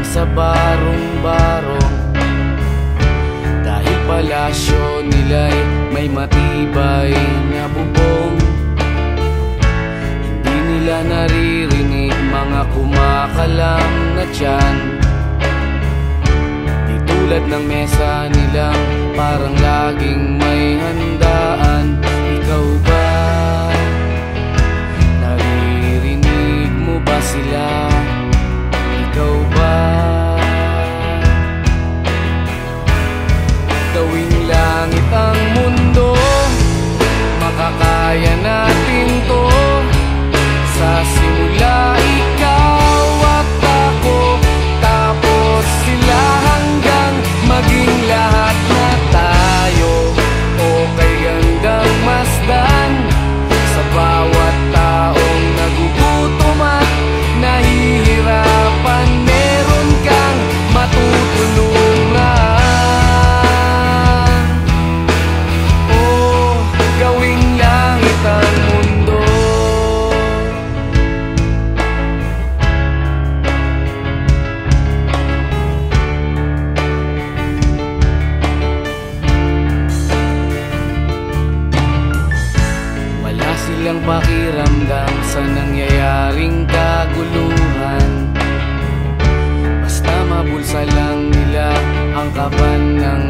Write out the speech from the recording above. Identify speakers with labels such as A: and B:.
A: sa barong-barong, dahil palasyo nila'y may matibay na bubong. Hindi nila naririnig mga kumakalam na tiyan, di tulad ng mesa nilang parang laging may handaan. Ikaw ba, naririnig mo ba sila? Ikaw ba, gawing langit ang mundo, makakaya natin to. Sa simula ikaw at ako, tapos sila, hanggang maging lahat na tayo. Okay hanggang masdan sa bawat taong nagugutom at nahihirapan, meron kang matutulungan. Oh, gawing langit ang mundo. Wala silang pakiramdam sa nangyayaring kaguluhan, basta mabulsa lang nila ang kaban ng